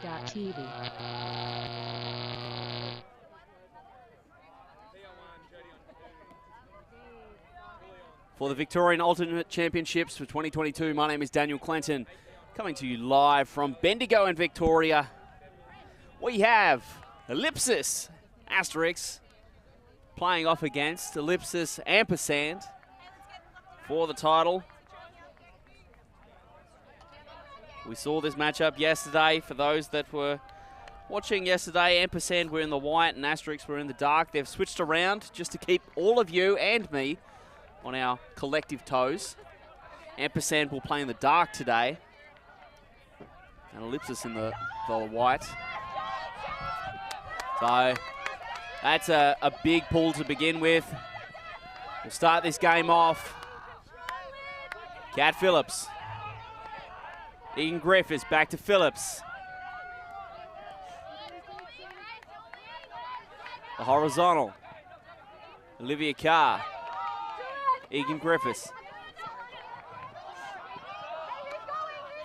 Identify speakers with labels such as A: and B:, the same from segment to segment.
A: Reality.tv.
B: For the Victorian Ultimate Championships for 2022, my name is Daniel Clinton, coming to you live from Bendigo in Victoria. We have Ellipsis, Asterisk, playing off against Ellipsis Ampersand for the title. We saw this matchup yesterday. For those that were watching yesterday, Ampersand were in the white and Asterisk were in the dark. They've switched around just to keep all of you and me on our collective toes. Ampersand will play in the dark today, and Ellipsis in the white. So that's a big pull to begin with. We'll start this game off. Cat Phillips. Ian Griffiths back to Phillips. The horizontal. Olivia Carr. Egan Griffiths.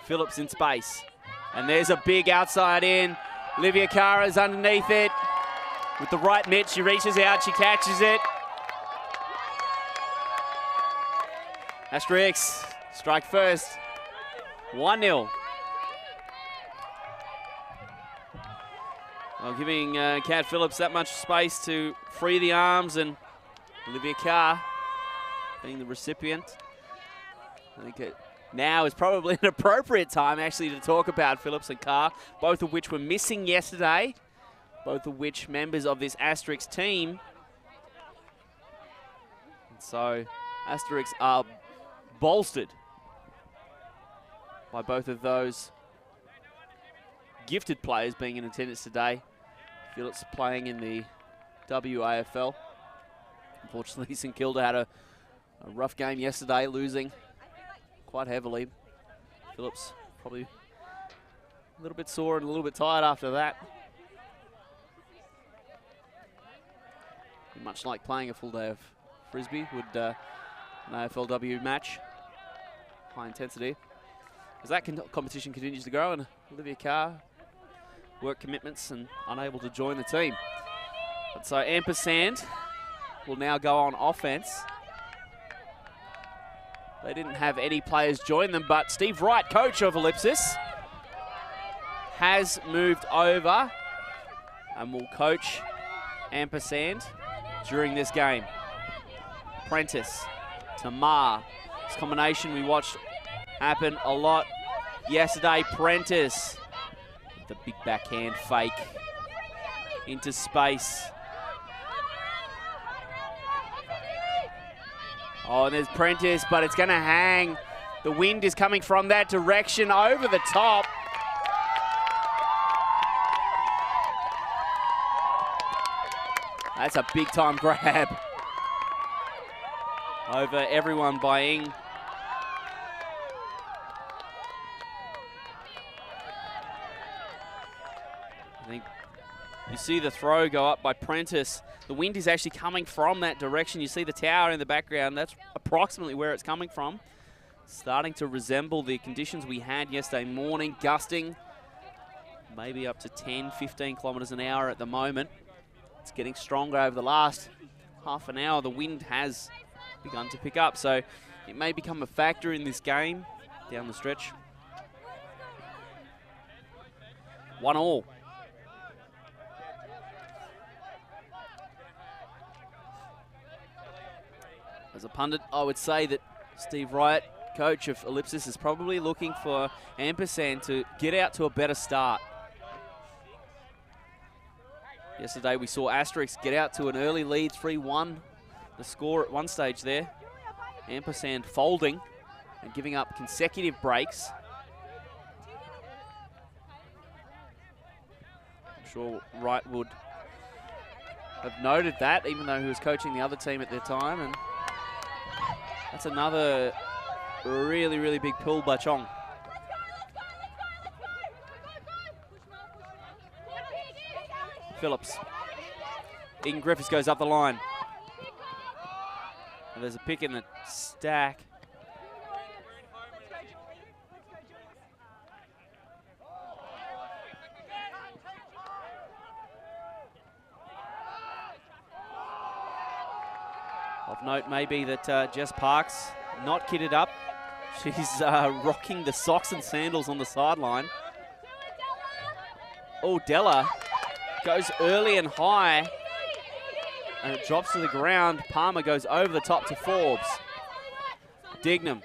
B: Phillips in space. And there's a big outside in. Olivia Carr is underneath it. With the right mitt, she reaches out, she catches it. Asterisk, strike first. 1-0. Well, giving Cat Phillips that much space to free the arms, and Olivia Carr being the recipient. I think it now is probably an appropriate time actually to talk about Phillips and Carr, both of which were missing yesterday, both of which members of this Asterisk team. And so Asterisk are bolstered by both of those gifted players being in attendance today. Phillips playing in the WAFL. Unfortunately, St Kilda had a rough game yesterday, losing quite heavily. Phillips probably a little bit sore and a little bit tired after that. Much like playing a full day of Frisbee, would an AFLW match. High intensity. As that competition continues to grow, and Olivia Carr, work commitments and unable to join the team. But so Ampersand will now go on offense. They didn't have any players join them, but Steve Wright, coach of Ellipsis, has moved over and will coach Ampersand during this game. Prentice to Maehr. This combination we watched happen a lot yesterday. Prentice, the big backhand fake into space. Oh, and there's Prentice, but it's going to hang. The wind is coming from that direction over the top. That's a big-time grab over everyone by Ing. I think you see the throw go up by Prentice. The wind is actually coming from that direction. You see the tower in the background. That's approximately where it's coming from. Starting to resemble the conditions we had yesterday morning, gusting maybe up to 10, 15 kilometres an hour at the moment. It's getting stronger over the last half an hour. The wind has begun to pick up, so it may become a factor in this game down the stretch. 1-1. As a pundit, I would say that Steve Wright, coach of Ellipsis, is probably looking for Ampersand to get out to a better start. Yesterday we saw Asterisk get out to an early lead, 3-1, the score at one stage there. Ampersand folding and giving up consecutive breaks. I'm sure Wright would have noted that, even though he was coaching the other team at the time. And that's another really, really big pull by Chong. Phillips. Egan Griffiths goes up the line. And there's a pick in the stack. Of note maybe that Jess Parks not kitted up. She's rocking the socks and sandals on the sideline. Oh, Della goes early and high, and it drops to the ground. Palmer goes over the top to Forbes. Dignam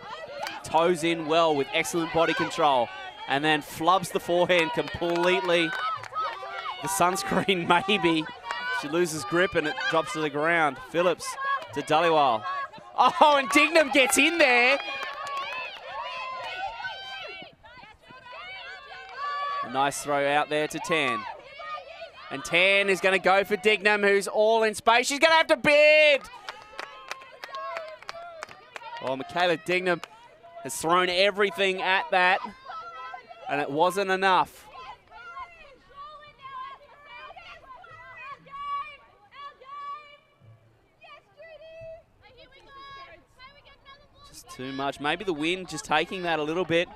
B: toes in well with excellent body control, and then flubs the forehand completely. The sunscreen maybe. She loses grip and it drops to the ground. Phillips to Dhaliwal. Oh, and Dignam gets in there. A nice throw out there to Tan. And Tan is going to go for Dignam, who's all in space. She's going to have to bid. Oh, Michaela Dignam has thrown everything at that, and it wasn't enough. Just too much. Maybe the wind just taking that a little bit.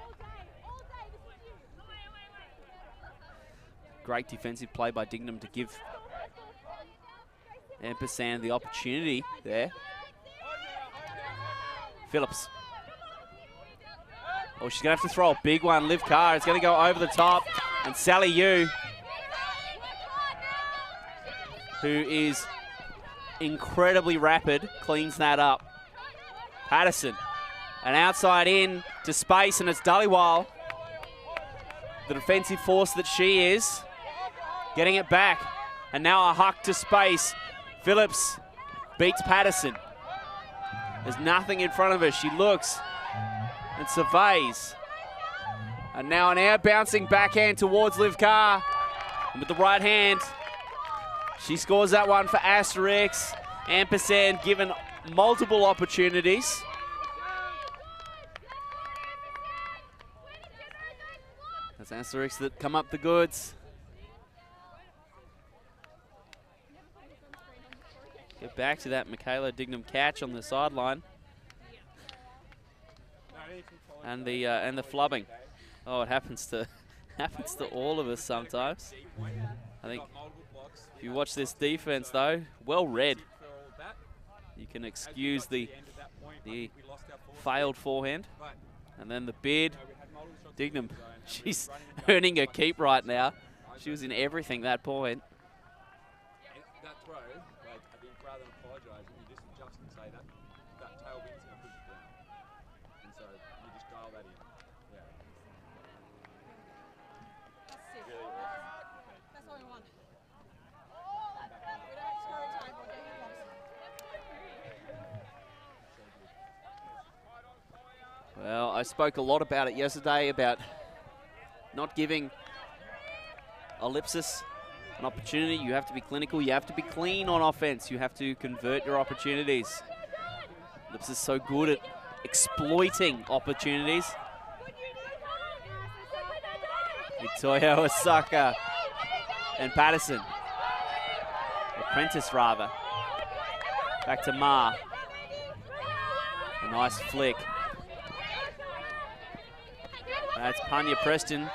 B: Great defensive play by Dignam to give Ampersand the opportunity there. Phillips. Oh, she's going to have to throw a big one. Liv Carr is going to go over the top. And Sally Yu, who is incredibly rapid, cleans that up. Patterson, an outside in to space, and it's Dhaliwal, the defensive force that she is, getting it back. And now a huck to space. Phillips beats Patterson. There's nothing in front of her. She looks and surveys. And now an air bouncing backhand towards Liv Carr. And with the right hand, she scores that one for Asterisk. Ampersand given multiple opportunities. That's Asterisk that come up the goods. Get back to that Michaela Dignam catch on the sideline. And the flubbing. Oh, it happens to all of us sometimes. I think if you watch this defense though, well read. You can excuse the failed forehand. And then the bid. Dignam, she's earning her keep right now. She was in everything that point.
A: That throw, like, I think rather than apologise, you just adjust and say that tail wind's going to push it down. And so you just dial that in. Yeah.
C: That's it.
A: Really awesome.
C: That's all we want. We don't score a time or get hit once.
B: Well, I spoke a lot about it yesterday, about not giving Ellipsis an opportunity. You have to be clinical. You have to be clean on offense. You have to convert your opportunities. Ellipsis is so good at exploiting opportunities. Victoria Osaka and Patterson. Apprentice, rather. Back to Ma. A nice flick. That's Panya Preston.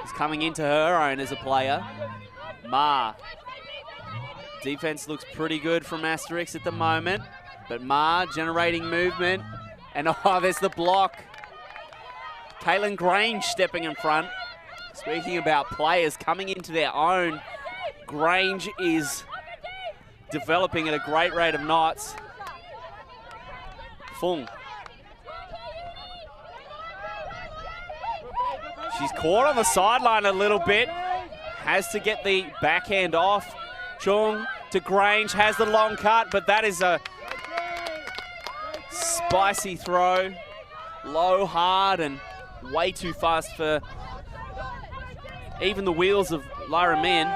B: He's coming into her own as a player. Ma. Defense looks pretty good from Asterisk at the moment, but Ma generating movement. And oh, there's the block. Caitlin Grange stepping in front. Speaking about players coming into their own, Grange is developing at a great rate of knots. Fung. She's caught on the sideline a little bit. Has to get the backhand off. Chung to Grange, has the long cut, but that is a spicy throw. Low, hard, and way too fast for even the wheels of Lyra Min.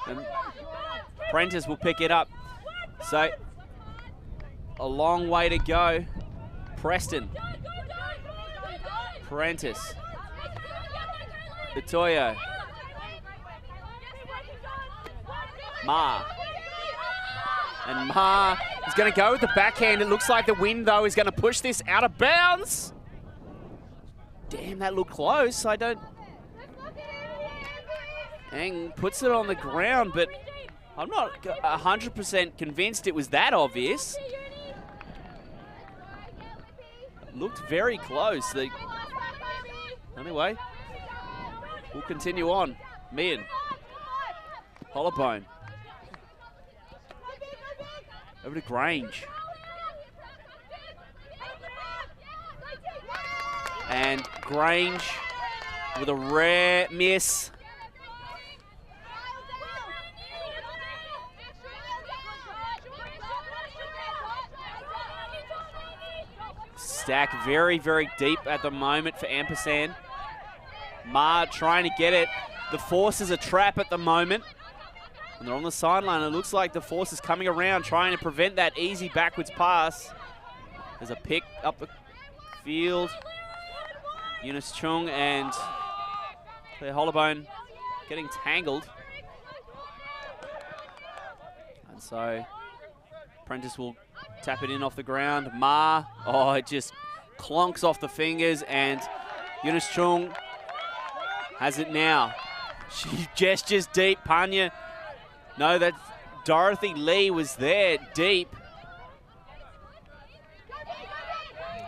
B: And Prentice will pick it up. So, a long way to go. Preston. Prentice. Bitoyo. Ma. And Ma is going to go with the backhand. It looks like the wind, though, is going to push this out of bounds. Damn, that looked close. I don't... And puts it on the ground, but I'm not 100% convinced it was that obvious. It looked very close. Anyway, we'll continue on. Meehan. Hollowbone. Over to Grange. And Grange with a rare miss. Stack very, very deep at the moment for Ampersand. Maehr trying to get it. The force is a trap at the moment. And they're on the sideline. It looks like the force is coming around, trying to prevent that easy backwards pass. There's a pick up the field. Eunice Chung and Claire Hollowbone getting tangled. And so Prentice will tap it in off the ground. Maehr, oh, it just clonks off the fingers, and Eunice Chung has it now. She gestures deep. Panya, no, that Dorothy Lee was there deep.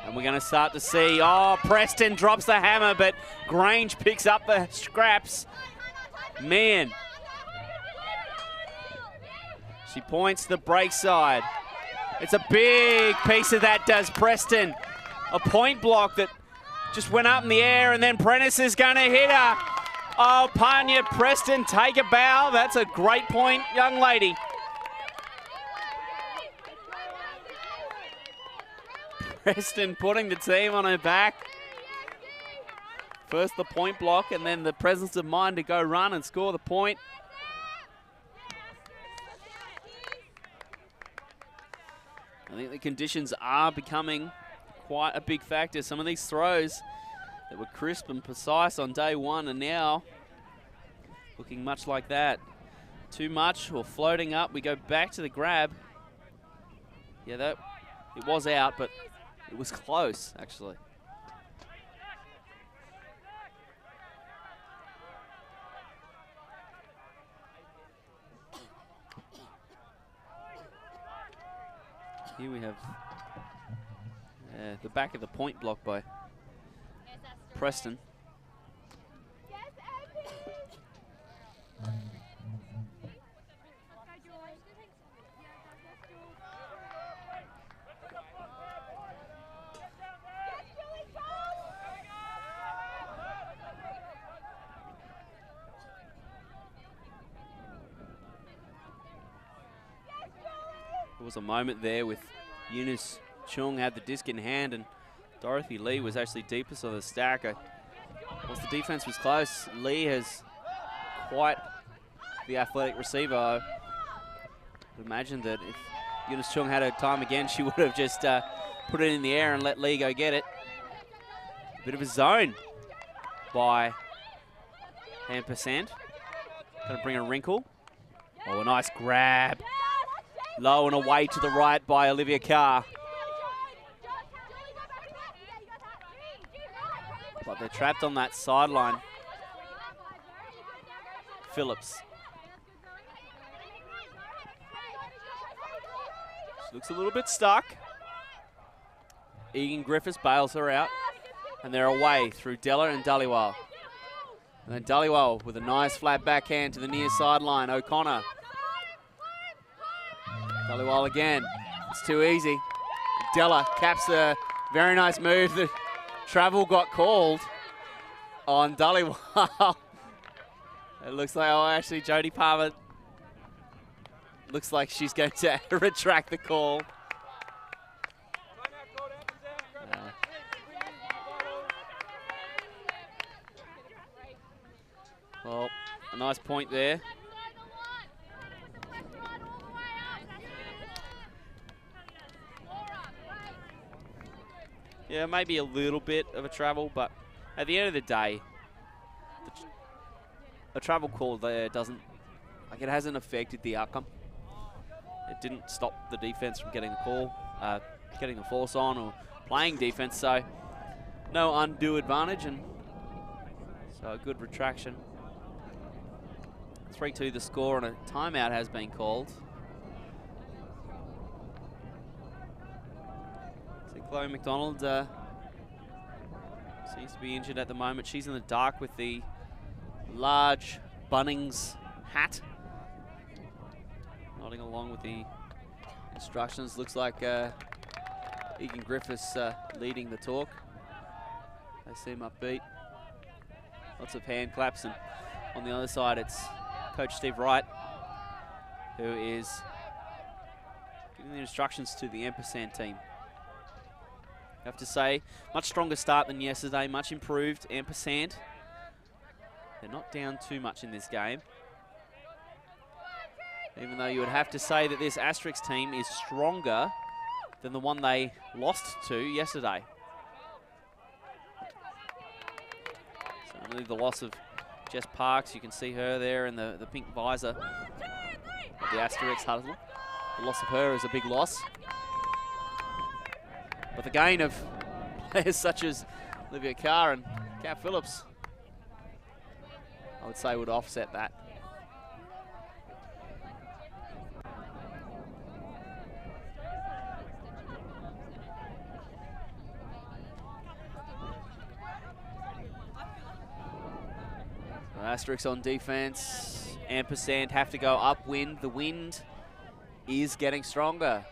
B: And we're going to start to see, oh, Preston drops the hammer, but Grange picks up the scraps. Man. She points to the break side. It's a big piece of that, does Preston. A point block that just went up in the air, and then Prentice is going to hit her. Oh, Panya, Preston, take a bow. That's a great point, young lady. Preston putting the team on her back. First the point block, and then the presence of mind to go run and score the point. I think the conditions are becoming quite a big factor. Some of these throws that were crisp and precise on day one are now looking much like that. Too much or floating up. We go back to the grab. Yeah, that it was out, but it was close, actually. Here we have the back of the point block by Preston. There was a moment there with Eunice Chung had the disc in hand, and Dorothy Lee was actually deepest of the stack. Once the defense was close, Lee has quite the athletic receiver. I would imagine that if Eunice Chung had her time again, she would have just put it in the air and let Lee go get it. A bit of a zone by Ampersand. Going to bring a wrinkle. Oh, a nice grab. Low and away to the right by Olivia Carr. But they're trapped on that sideline. Phillips. She looks a little bit stuck. Egan Griffiths bails her out. And they're away through Della and Dhaliwal. And then Dhaliwal with a nice flat backhand to the near sideline. O'Connor. Dhaliwal again. It's too easy. Della caps a very nice move. The travel got called on Dhaliwal. It looks like, oh, actually, Jodie Palmer looks like she's going to retract the call. Well, a nice point there. Yeah, maybe a little bit of a travel, but at the end of the day, a travel call there doesn't, like, it hasn't affected the outcome. It didn't stop the defense from getting the call, getting the force on or playing defense, so no undue advantage, and so a good retraction 3-2 the score, and a timeout has been called. So Chloe McDonald seems to be injured at the moment. She's in the dark with the large Bunnings hat, nodding along with the instructions. Looks like Egan Griffiths leading the talk. They seem upbeat. Lots of hand claps, and on the other side it's Coach Steve Wright who is giving the instructions to the Ampersand team. I have to say, much stronger start than yesterday, much improved Ampersand. They're not down too much in this game, even though you would have to say that this Asterisk team is stronger than the one they lost to yesterday. Certainly the loss of Jess Parks, you can see her there in the pink visor of the Asterisk huddle. The loss of her is a big loss. But the gain of players such as Olivia Carr and Kat Phillips, I would say, would offset that. So Asterisk on defense. Ampersand have to go upwind. The wind is getting stronger.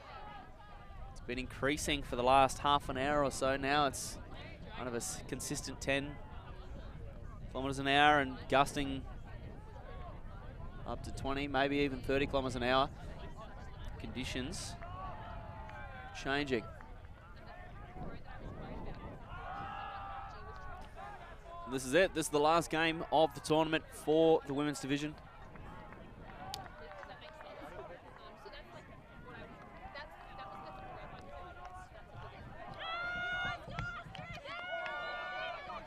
B: It's been increasing for the last half an hour or so now. It's kind of a consistent 10 kilometers an hour and gusting up to 20, maybe even 30 kilometers an hour. Conditions changing. And this is it. This is the last game of the tournament for the women's division.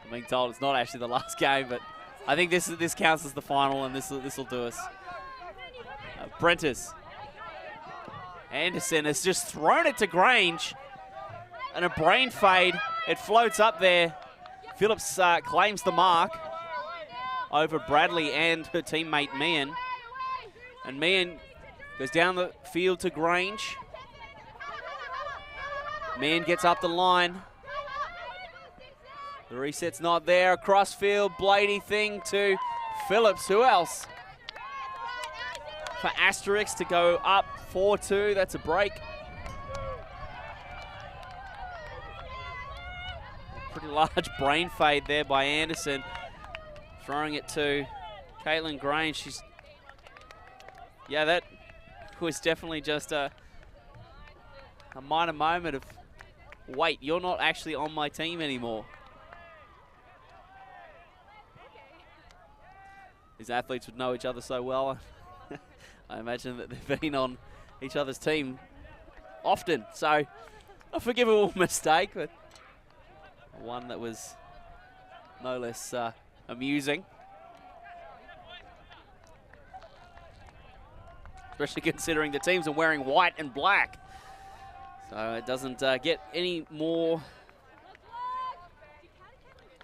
B: I'm being told it's not actually the last game, but I think this counts as the final, and this will do us. Prentice. Anderson has just thrown it to Grange, and a brain fade. It floats up there. Phillips claims the mark over Bradley and her teammate Meehan. And Meehan goes down the field to Grange. Meehan gets up the line. The reset's not there. Across field, Blady thing to Phillips. Who else? For Asterisk to go up 4-2. That's a break. A pretty large brain fade there by Anderson. Throwing it to Caitlin Grange. She's... Yeah, that was definitely just a minor moment of, wait, you're not actually on my team anymore. These athletes would know each other so well. I imagine that they've been on each other's team often. So, a forgivable mistake, but one that was no less amusing. Especially considering the teams are wearing white and black. So it doesn't get any more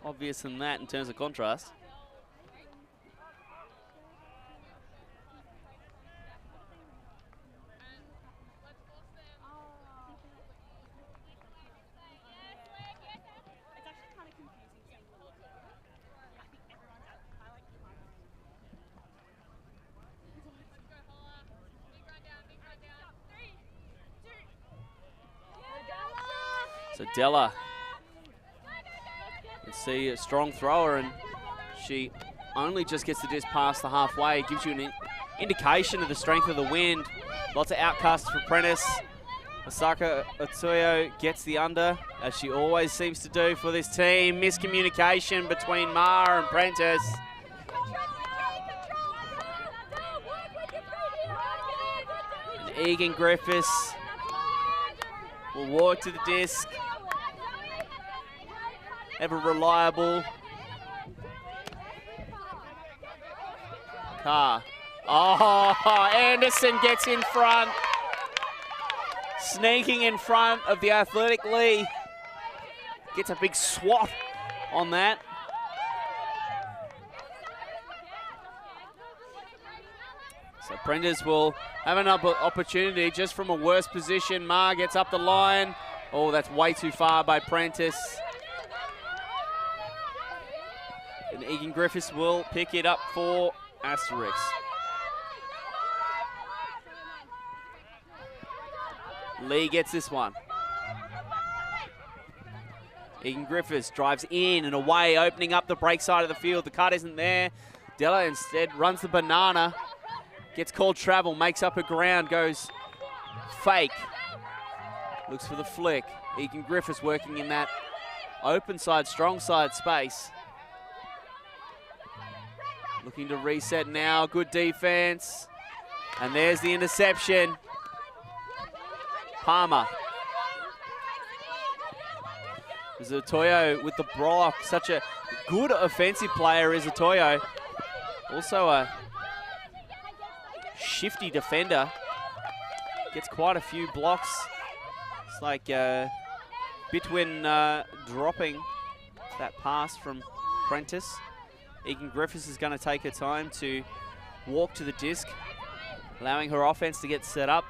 B: obvious than that in terms of contrast. So Della, you see a strong thrower, and she only just gets the disc past the halfway. It gives you an indication of the strength of the wind. Lots of outcasts for Prentice. Osaka Otsuyo gets the under, as she always seems to do for this team. Miscommunication between Maehr and Prentice. And Egan Griffiths will walk to the disc. Ever reliable. Carr. Oh, Anderson gets in front. Sneaking in front of the athletic Lee. Gets a big swat on that. So Prentice will have an opportunity just from a worse position. Maehr gets up the line. Oh, that's way too far by Prentice. And Egan Griffiths will pick it up for Asterisk. Lee gets this one. Egan Griffiths drives in and away, opening up the break side of the field. The cut isn't there. Della instead runs the banana. Gets called travel, makes up her ground, goes fake. Looks for the flick. Egan Griffiths working in that open side, strong side space. Looking to reset now, good defense. And there's the interception. Palmer. Zatoyo with the block. Such a good offensive player is Zatoyo. Also a shifty defender. Gets quite a few blocks. It's like Bitwin dropping that pass from Prentice. Egan Griffiths is going to take her time to walk to the disc, allowing her offense to get set up.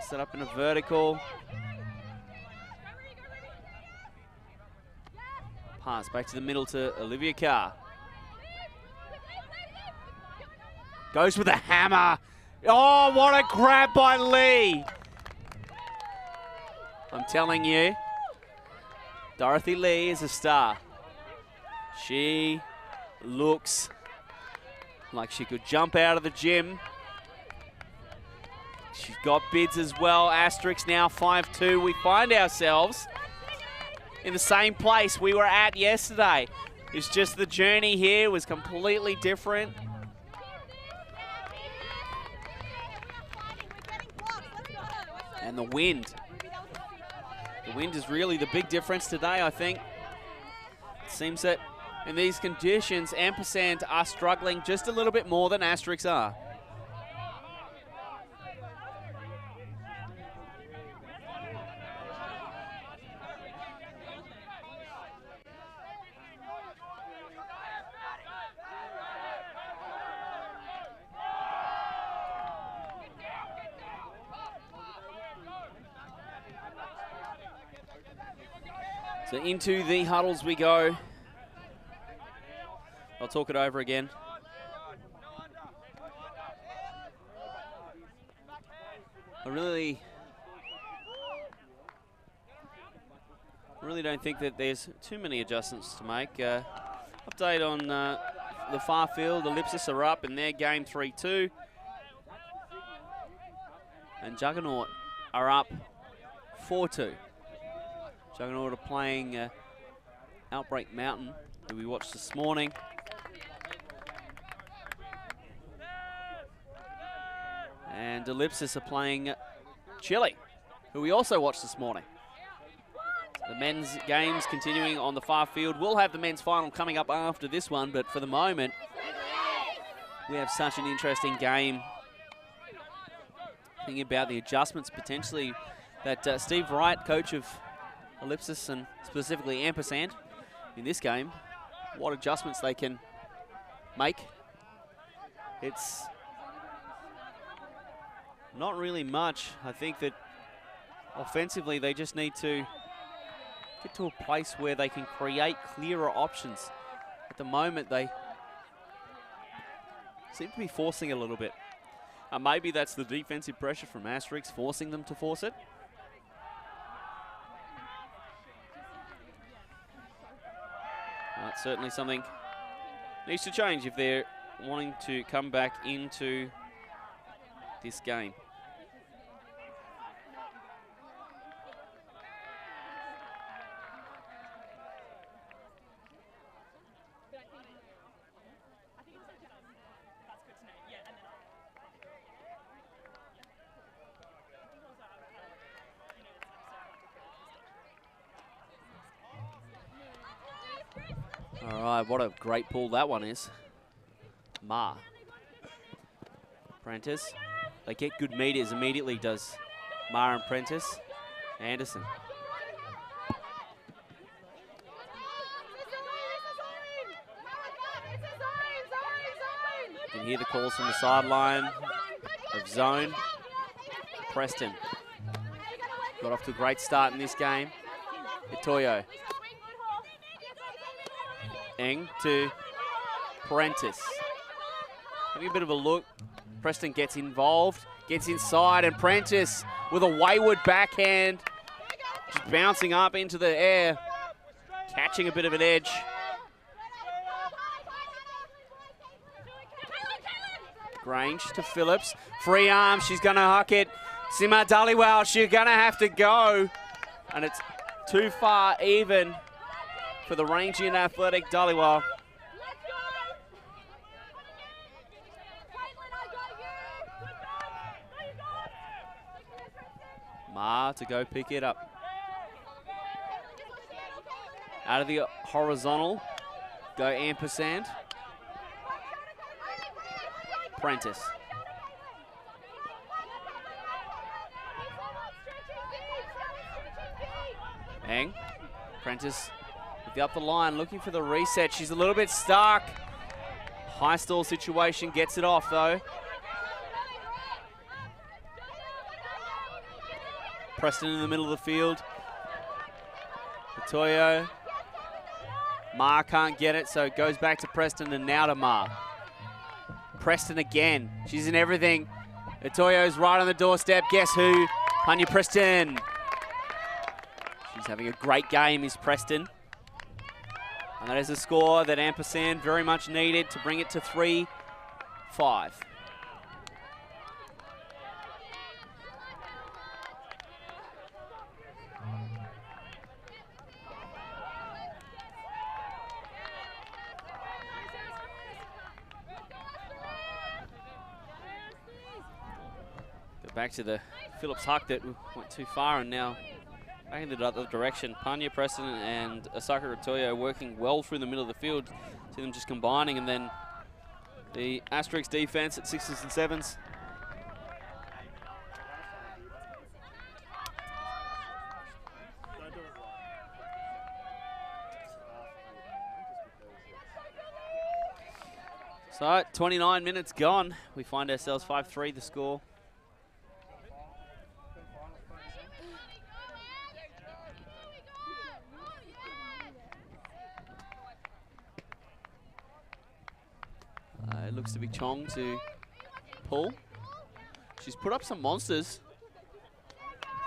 B: Set up in a vertical. Pass back to the middle to Olivia Carr. Goes with a hammer. Oh, what a grab by Lee. I'm telling you, Dorothy Lee is a star. She looks like she could jump out of the gym. She's got bids as well. Asterisk now 5-2. We find ourselves in the same place we were at yesterday. It's just the journey here was completely different. And the wind. The wind is really the big difference today, I think. It seems that in these conditions, Ampersand are struggling just a little bit more than Asterisk are. So into the huddles we go. I'll talk it over again. I really don't think that there's too many adjustments to make. Update on the far field. Ellipsis are up in their game 3-2. And Juggernaut are up 4-2. Juggernaut are playing Outbreak Mountain, who we watched this morning. And Ellipsis are playing Chile, who we also watched this morning. The men's games continuing on the far field. We'll have the men's final coming up after this one, but for the moment, we have such an interesting game. Thinking about the adjustments potentially that Steve Wright, coach of Ellipsis and specifically Ampersand in this game, what adjustments they can make. It's not really much. I think that offensively they just need to get to a place where they can create clearer options. At the moment they seem to be forcing a little bit. Maybe that's the defensive pressure from Asterisk forcing them to force it. That's certainly something needs to change if they're wanting to come back into this game. All right, what a great pull that one is. Maehr. Prentice. They get good meters immediately, does Maehr and Prentice. Anderson. You can hear the calls from the sideline of zone. Preston got off to a great start in this game. Itoyo. Eng to Prentice. Having a bit of a look. Preston gets involved, gets inside, and Prentice with a wayward backhand. Just bouncing up into the air, catching a bit of an edge. Grange to Phillips. Free arm, she's going to huck it. Sima Dhaliwal, she's going to have to go. And it's too far even for the rangy and athletic Dhaliwal. Maehr to go pick it up. Out of the horizontal, go Ampersand. Prentice. Eng. Prentice with the up the line, looking for the reset. She's a little bit stuck. High stall situation, gets it off though. Preston in the middle of the field. Itoyo. Maehr can't get it, so it goes back to Preston and now to Maehr. Preston again. She's in everything. Itoyo's right on the doorstep. Guess who? Panya Preston. She's having a great game, is Preston. And that is a score that Ampersand very much needed to bring it to 3-5. Back to the Phillips huck that went too far, and now back in the other direction. Panya Preston and Asaka Itoyo working well through the middle of the field. See them just combining, and then the Asterisk defense at 6s and 7s. So 29 minutes gone. We find ourselves 5-3 the score. It looks to be Chong to pull. She's put up some monsters.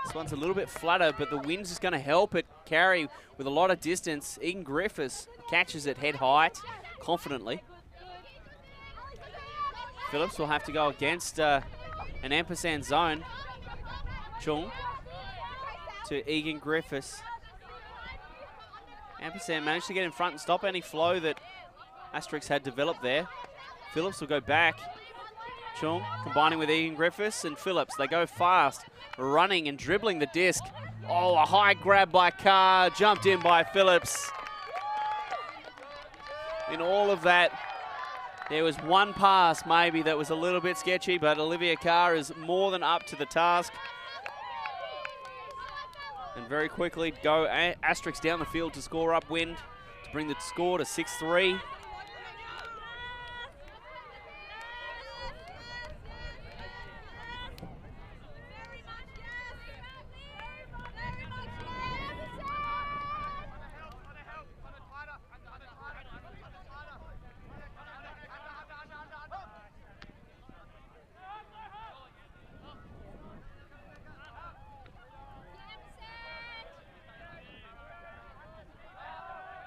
B: This one's a little bit flatter, but the wind's just going to help it carry with a lot of distance. Egan Griffiths catches it head height confidently. Phillips will have to go against an Ampersand zone. Chung to Egan Griffiths. Ampersand managed to get in front and stop any flow that Asterisk had developed there. Phillips will go back. Chung combining with Egan Griffiths and Phillips. They go fast, running and dribbling the disc. Oh, a high grab by Carr, jumped in by Phillips. In all of that, there was one pass maybe that was a little bit sketchy, but Olivia Carr is more than up to the task. And very quickly go Asterisk down the field to score upwind to bring the score to 6-3.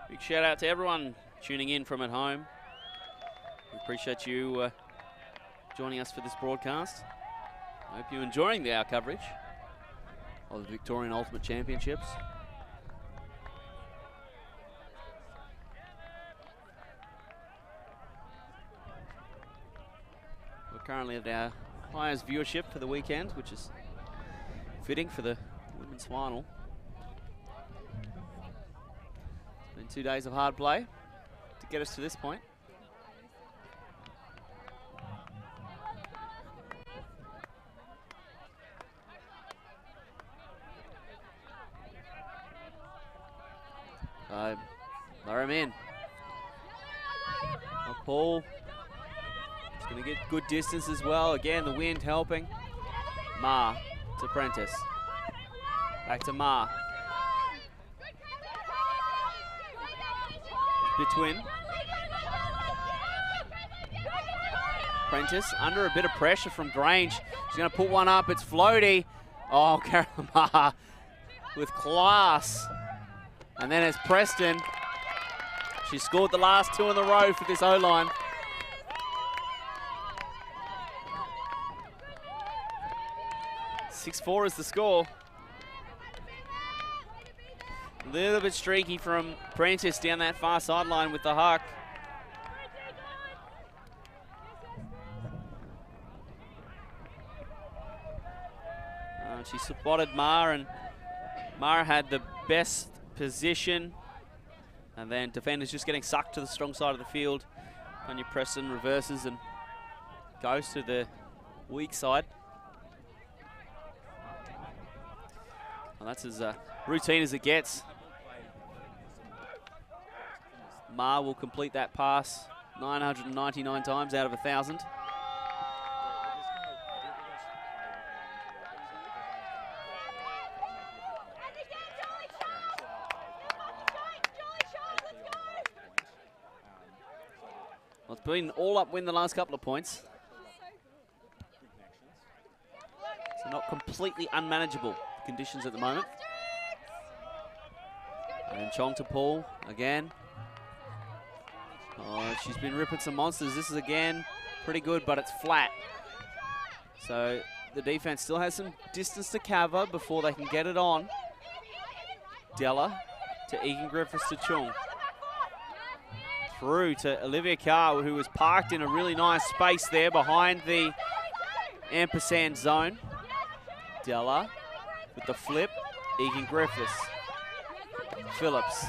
B: Big shout out to everyone tuning in from at home. We appreciate you joining us for this broadcast. I hope you're enjoying our coverage of the Victorian Ultimate Championships. We're currently at our highest viewership for the weekend, which is fitting for the women's final. 2 days of hard play to get us to this point. Lower him in. Paul Going to get good distance as well. Again, the wind helping. Maehr to Prentice. Back to Maehr. Between. Prentice under a bit of pressure from Grange. She's going to put one up. It's floaty. Oh, Caroline Maehr with class. And then it's Preston. She scored the last 2 in a row for this O-line. .64 is the score. A little bit streaky from Prentice down that far sideline with the huck. She spotted Maehr, and Maehr had the best position. And then defenders just getting sucked to the strong side of the field. Tanya Preston reverses and goes to the weak side. Well, that's as routine as it gets. Maehr will complete that pass 999 times out of 1,000. Well, it's been all up win the last couple of points. So not completely unmanageable conditions at the moment. And Chong to Paul again. Oh, she's been ripping some monsters. This is again pretty good, but it's flat. So the defense still has some distance to cover before they can get it on. Della to Egan Griffiths to Chung. Through to Olivia Carr, who was parked in a really nice space there behind the Ampersand zone. Della with the flip. Egan Griffiths. Phillips.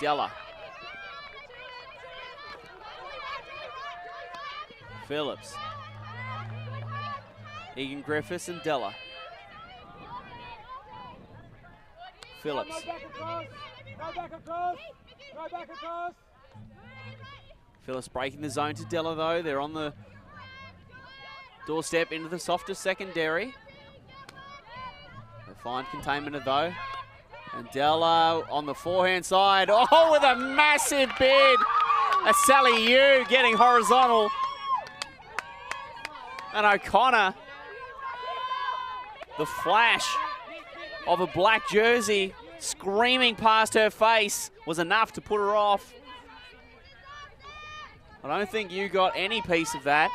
B: Della. Phillips. Egan Griffiths and Della. Phillips. Phillips breaking the zone to Della though. They're on the doorstep into the softer secondary. They find containment of though. And Della on the forehand side. Oh, with a massive bid. That's Sally Yu getting horizontal. And O'Connor, the flash of a black jersey screaming past her face was enough to put her off. I don't think you got any piece of that.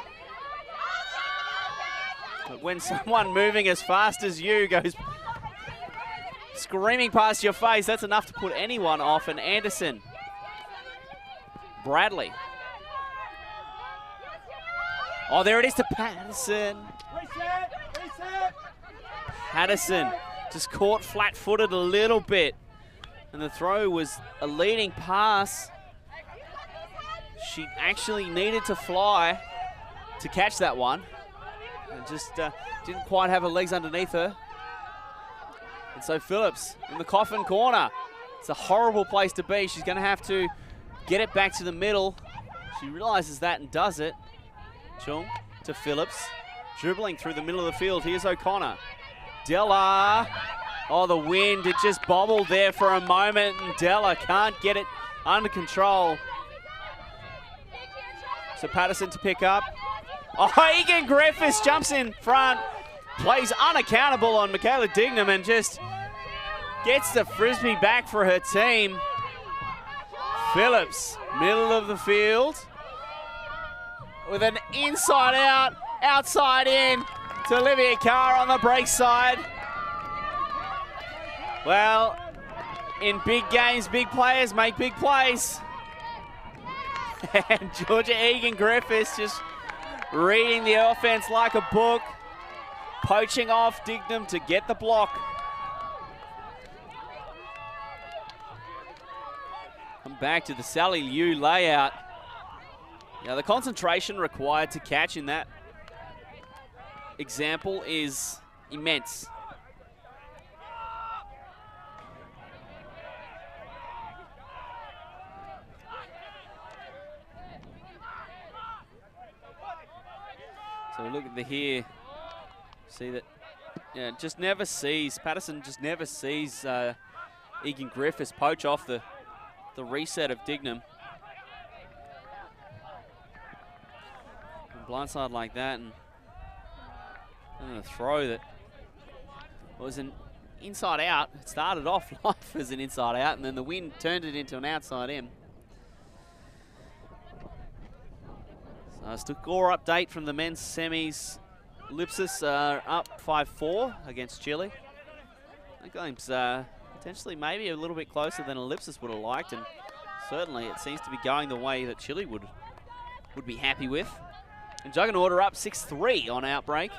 B: But when someone moving as fast as you goes screaming past your face, that's enough to put anyone off. And Anderson. Bradley. Oh, there it is to Patterson. Patterson just caught flat-footed a little bit. And the throw was a leading pass. She actually needed to fly to catch that one. And just didn't quite have her legs underneath her. And so Phillips in the coffin corner. It's a horrible place to be. She's going to have to get it back to the middle. She realizes that and does it. Chung to Phillips. Dribbling through the middle of the field. Here's O'Connor. Della. Oh, the wind. It just bobbled there for a moment. And Della can't get it under control. So Patterson to pick up. Oh, Egan Griffiths jumps in front. Plays unaccountable on Michaela Dignam and just gets the frisbee back for her team. Phillips, middle of the field. With an inside out, outside in to Olivia Carr on the break side. Well, in big games, big players make big plays. And Georgia Egan Griffiths just reading the offense like a book. Poaching off Dignam to get the block. Come back to the Sally Liu layout. Now the concentration required to catch in that example is immense. look at the here. See that, yeah, just never sees, Patterson just never sees Egan Griffiths poach off the reset of Dignam. Blindside like that, and a throw that was an inside out. It started off life as an inside out, and then the wind turned it into an outside in. So a score update from the men's semis. Ellipsis are up 5-4 against Chile. That game's potentially maybe a little bit closer than Ellipsis would have liked, and certainly it seems to be going the way that Chile would be happy with. And Juggernaut are up 6-3 on Outbreak.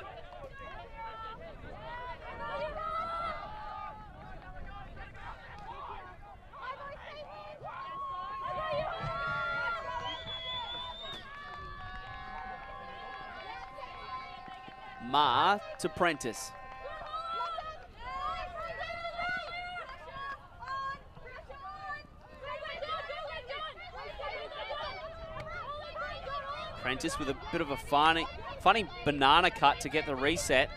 B: Maehr to Prentice. Prentice with a bit of a funny banana cut to get the reset.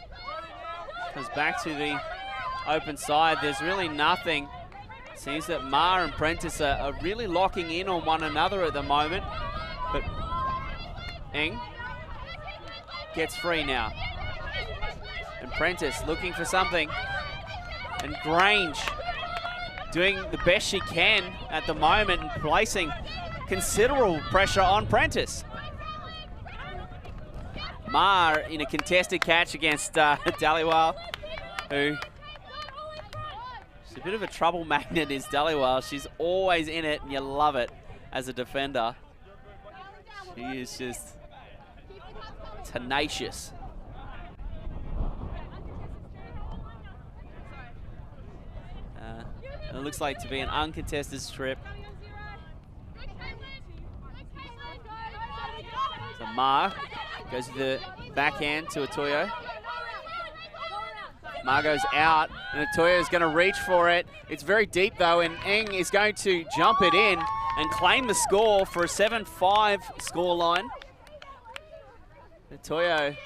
B: Comes back to the open side. There's really nothing. Seems that Maehr and Prentice are really locking in on one another at the moment. But Eng gets free now. And Prentice looking for something. And Grange doing the best she can at the moment and placing considerable pressure on Prentice. Maehr in a contested catch against Dhaliwal, who she's a bit of a trouble magnet, is Dhaliwal. She's always in it, and you love it as a defender. She is just tenacious. And it looks like to be an uncontested strip. So Maehr goes to the backhand to Atoyo. Maehr goes out, and Atoyo is going to reach for it. It's very deep, though, and Eng is going to jump it in and claim the score for a 7-5 scoreline. Atoyo, a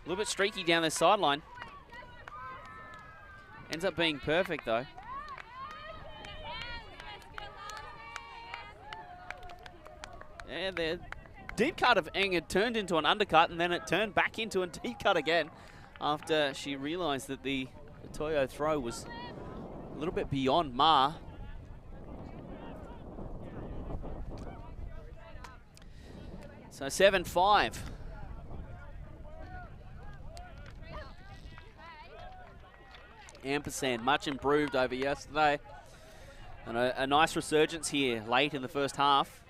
B: little bit streaky down the sideline. Ends up being perfect, though. Yeah, the deep cut of Eng had turned into an undercut, and then it turned back into a deep cut again after she realized that the Atoyo throw was a little bit beyond Maehr. So 7-5. Ampersand much improved over yesterday. And a nice resurgence here late in the first half.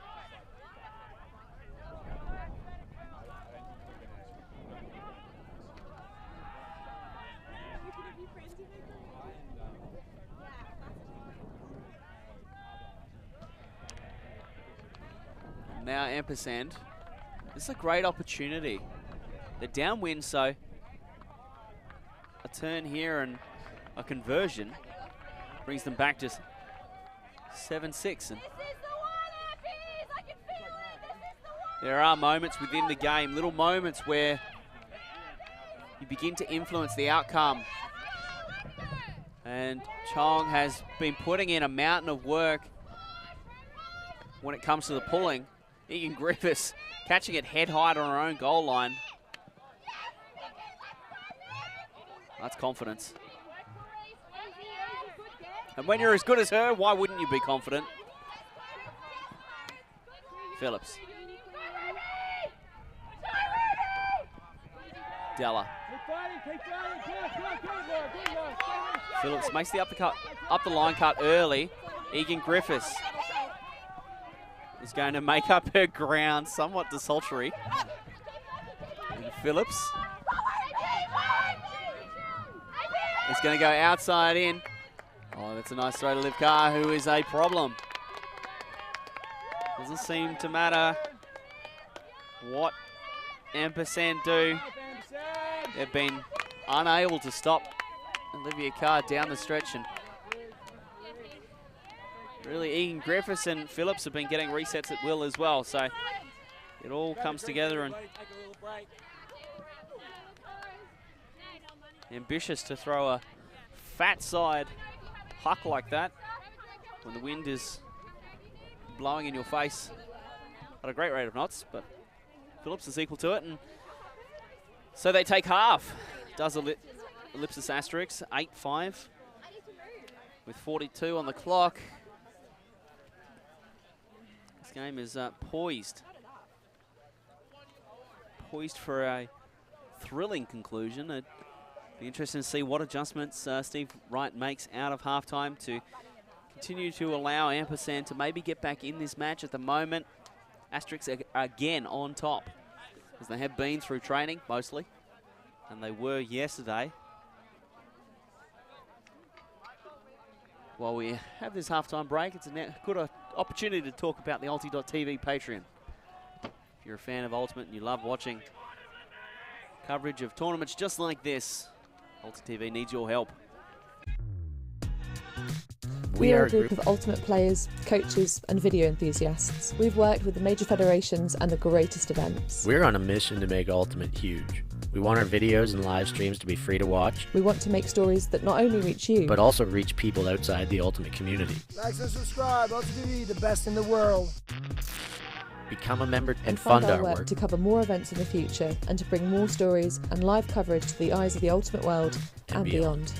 B: Now Ampersand. This is a great opportunity. They're downwind, so a turn here and a conversion brings them back to 7-6. And there are moments within the game, little moments where you begin to influence the outcome. And Chong has been putting in a mountain of work when it comes to the pulling. Egan Griffiths catching it head high on her own goal line. That's confidence. And when you're as good as her, why wouldn't you be confident? Phillips. Della. Phillips makes the up the line cut early. Egan Griffiths is going to make up her ground, somewhat desultory. And Phillips is going to go outside in. Oh, that's a nice throw to Liv Carr, who is a problem. Doesn't seem to matter what Ampersand do. They've been unable to stop Olivia Carr down the stretch, and really Egan Griffiths and Phillips have been getting resets at will as well, so it all comes together. And ambitious to throw a fat side huck like that when the wind is blowing in your face at a great rate of knots, but Phillips is equal to it, and so they take half. Does Ellipsis Asterisk, 8-5 with 42 on the clock. This game is poised for a thrilling conclusion. It'd be interesting to see what adjustments Steve Wright makes out of halftime to continue to allow Ampersand to maybe get back in this match. At the moment, Asterisk are again on top, as they have been through training mostly, and they were yesterday. While we have this halftime break, it's a good opportunity to talk about the Ulti.tv Patreon. If you're a fan of Ultimate and you love watching coverage of tournaments just like this, Ulti TV needs your help.
D: We are a group of Ultimate players, coaches and video enthusiasts. We've worked with the major federations and the greatest events.
E: We're on a mission to make Ultimate huge. We want our videos and live streams to be free to watch.
D: We want to make stories that not only reach you,
E: but also reach people outside the Ultimate community.
F: Like and subscribe, Ultimate TV, the best in the world.
E: Become a member and fund our work
D: to cover more events in the future and to bring more stories and live coverage to the eyes of the Ultimate world and beyond.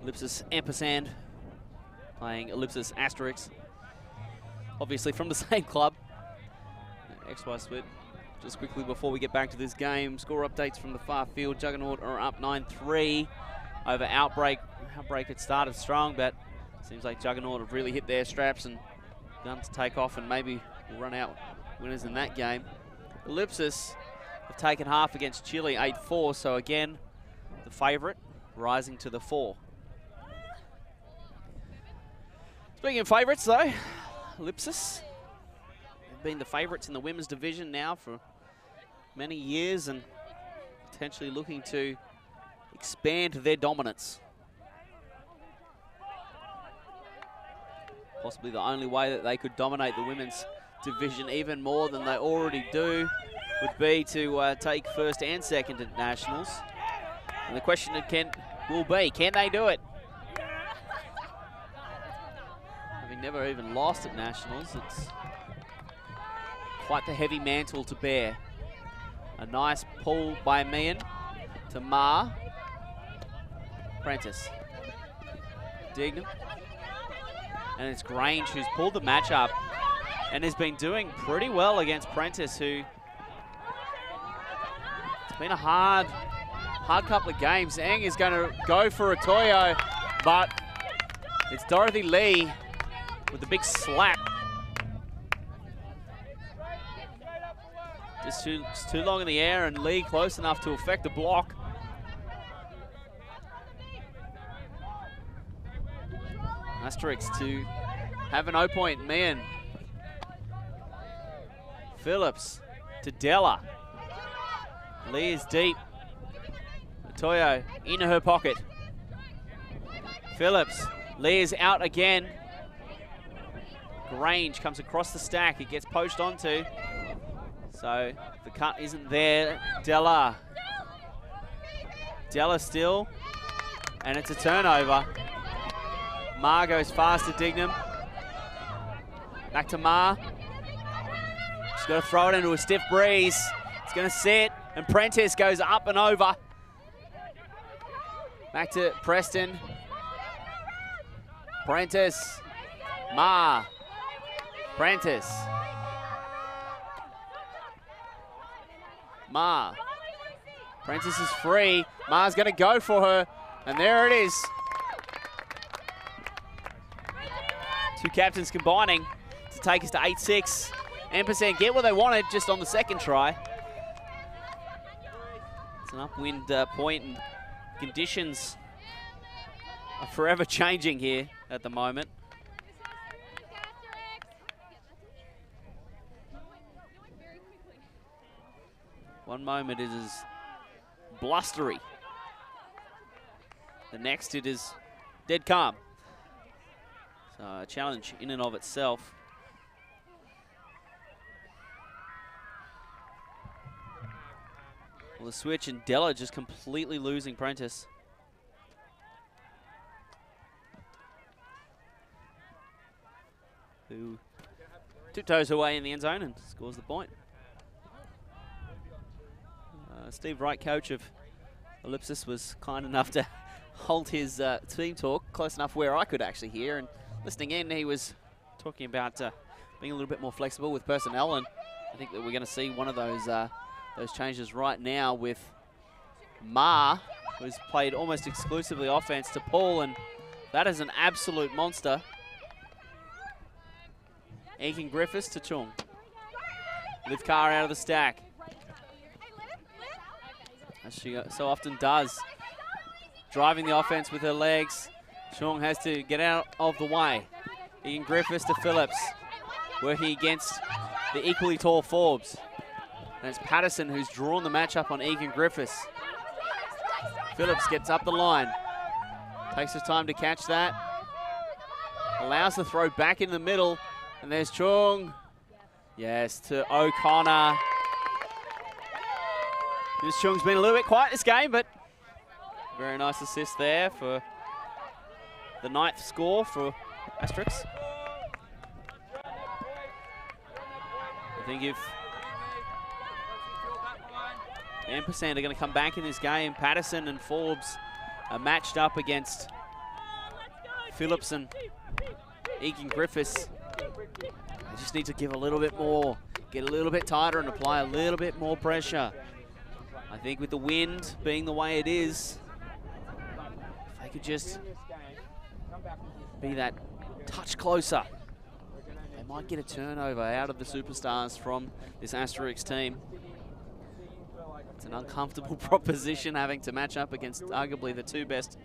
B: Ellipsis Ampersand playing Ellipsis Asterisk. Obviously from the same club. XY split. Just quickly before we get back to this game, score updates from the far field. Juggernaut are up 9-3 over Outbreak. Outbreak had started strong, but seems like Juggernaut have really hit their straps and begun to take off, and maybe will run out winners in that game. Ellipsis have taken half against Chile, 8-4, so again, the favourite rising to the 4. Speaking of favourites though, Ellipsis have been the favourites in the women's division now for many years and potentially looking to expand their dominance. Possibly the only way that they could dominate the women's division even more than they already do would be to take first and second at nationals. And the question will be, can they do it? Having never even lost at nationals, it's quite the heavy mantle to bear. A nice pull by Meehan to Maehr. Prentice. Dignam. And it's Grange who's pulled the match up and has been doing pretty well against Prentice, who it's been a hard couple of games. Eng is going to go for a Toyo, but it's Dorothy Lee with the big slap. Just too long in the air, and Lee close enough to affect the block. Asterisk to have an 0 point. Meehan. Phillips to Della. Lee is deep. Toyo into her pocket. Phillips. Lee is out again. Grange comes across the stack. It gets poached onto. So the cut isn't there. Della. Della still. And it's a turnover. Maehr goes fast to Dignam. Back to Maehr. She's got to throw it into a stiff breeze. It's going to sit, and Prentice goes up and over. Back to Preston. Prentice. Maehr. Prentice. Maehr. Prentice is free. Maher's going to go for her, and there it is. Two captains combining to take us to 8-6. Ampersand get what they wanted just on the second try. It's an upwind point, and conditions are forever changing here at the moment. One moment it is blustery. The next it is dead calm. So a challenge in and of itself. Well, the switch, and Della just completely losing Prentice. Who tiptoes away in the end zone and scores the point. Steve Wright, coach of Ellipsis, was kind enough to hold his team talk close enough where I could actually hear. And listening in, he was talking about being a little bit more flexible with personnel, and I think that we're going to see one of those changes right now with Maehr, who's played almost exclusively offense, to Paul, and that is an absolute monster. Aiken Griffiths to Chung. Liv Carr out of the stack, as she so often does, driving the offense with her legs. Chung has to get out of the way. Aiken Griffiths to Phillips, working against the equally tall Forbes. And it's Patterson who's drawn the matchup on Aiken Griffiths. Phillips gets up the line, takes his time to catch that, allows the throw back in the middle, and there's Chung. Yes, to O'Connor. This Chung's been a little bit quiet this game, but very nice assist there for the 9th score for Asterisk. I think if Ampersand are going to come back in this game, Patterson and Forbes are matched up against Phillips and Egan Griffiths. They just need to give a little bit more, get a little bit tighter and apply a little bit more pressure. I think with the wind being the way it is, if they could just be that touch closer, they might get a turnover out of the superstars from this Asterisk team. It's an uncomfortable proposition having to match up against arguably the two best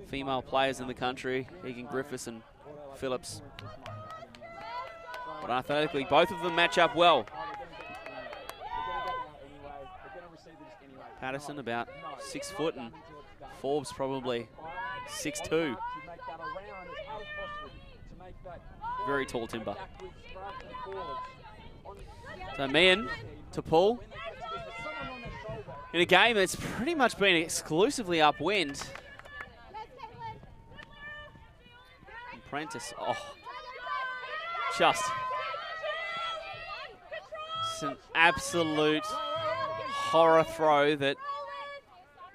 B: female players in the country, Egan Griffiths and Phillips. But athletically, both of them match up well. Patterson about 6 foot and Forbes probably 6'2". Very tall timber. So Meehan to pull. In a game that's pretty much been exclusively upwind. And Prentice, just an absolute horror throw that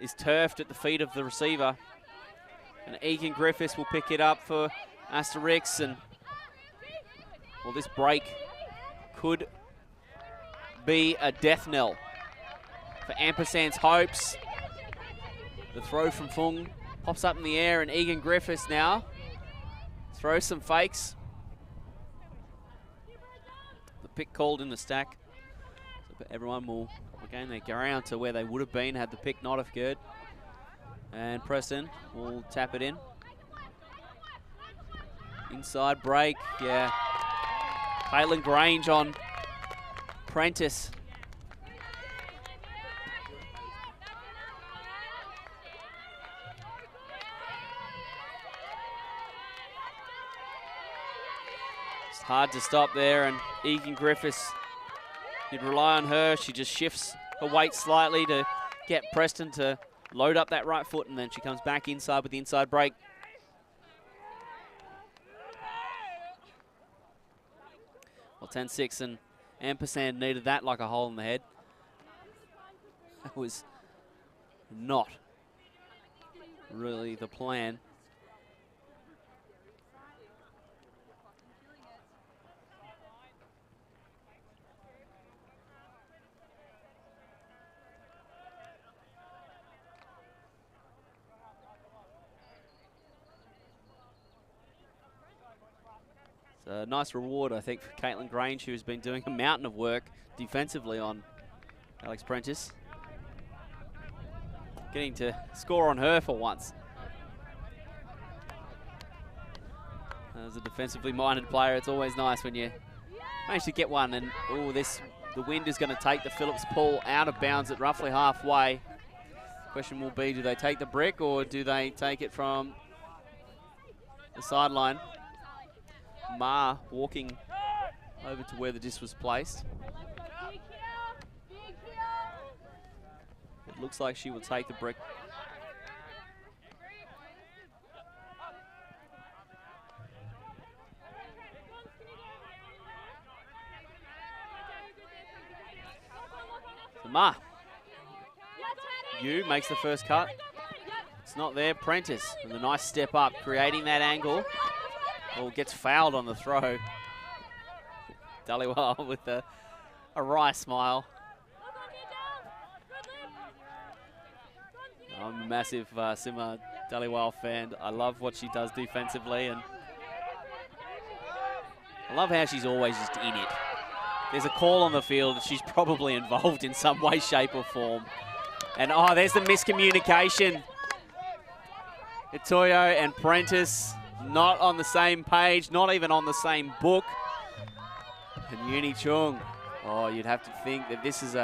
B: is turfed at the feet of the receiver. And Egan Griffiths will pick it up for Asterisk, and well, this break could be a death knell for Ampersand's hopes. The throw from Fung pops up in the air, and Egan Griffiths now throws some fakes. The pick called in the stack. So everyone will, again, they go around to where they would have been had the pick not occurred. And Preston will tap it in. Inside break, yeah. Caitlin Grange on Prentice. It's hard to stop there, and Egan Griffiths, you'd rely on her. She just shifts her weight slightly to get Preston to load up that right foot, and then she comes back inside with the inside break. Well, 10-6, and Ampersand needed that like a hole in the head. That was not really the plan. It's a nice reward, I think, for Caitlin Grange, who's been doing a mountain of work defensively on Alex Prentice. Getting to score on her for once. As a defensively minded player, it's always nice when you manage to get one. And the wind is going to take the Phillips pull out of bounds at roughly halfway. Question will be, do they take the brick or do they take it from the sideline? Maehr walking over to where the disc was placed. It looks like she will take the brick. So Maehr. Yu makes the first cut. It's not there. Prentice with a nice step up, creating that angle. Oh, gets fouled on the throw. Dhaliwal with a wry smile. I'm a massive Sima Dhaliwal fan. I love what she does defensively, and I love how she's always just in it. There's a call on the field, and she's probably involved in some way, shape, or form. And oh, there's the miscommunication. Itoyo and Prentice not on the same page, not even on the same book. And Uni Chung, oh, you'd have to think that this is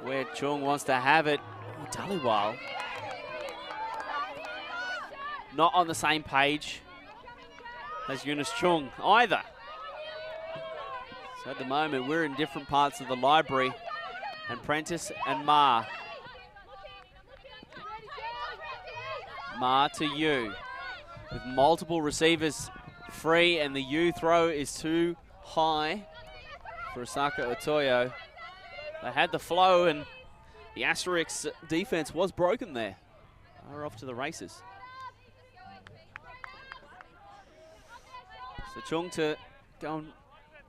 B: where Chung wants to have it. Oh, Dhaliwal. Not on the same page as Eunice Chung either. So at the moment, we're in different parts of the library. And Prentice and Maehr. Maehr to Yu. With multiple receivers free, and the Yu throw is too high for Osaka Otoyo. They had the flow, and the Asterisk defense was broken there. They're off to the races. So Chung to go and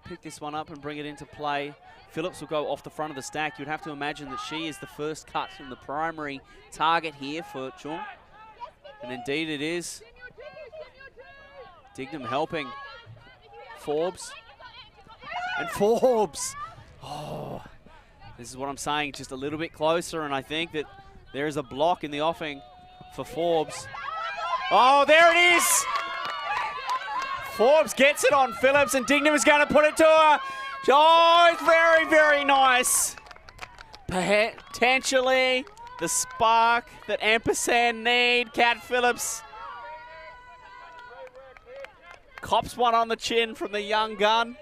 B: pick this one up and bring it into play. Phillips will go off the front of the stack. You'd have to imagine that she is the first cut and the primary target here for Chung. And indeed it is. Dignam helping. Forbes. And Forbes! Oh, this is what I'm saying, just a little bit closer, and I think that there is a block in the offing for Forbes. Oh, there it is! Forbes gets it on Phillips, and Dignam is going to put it to her. Oh, it's very, very nice. Potentially the spark that Ampersand need. Kat Phillips cops one on the chin from the young gun.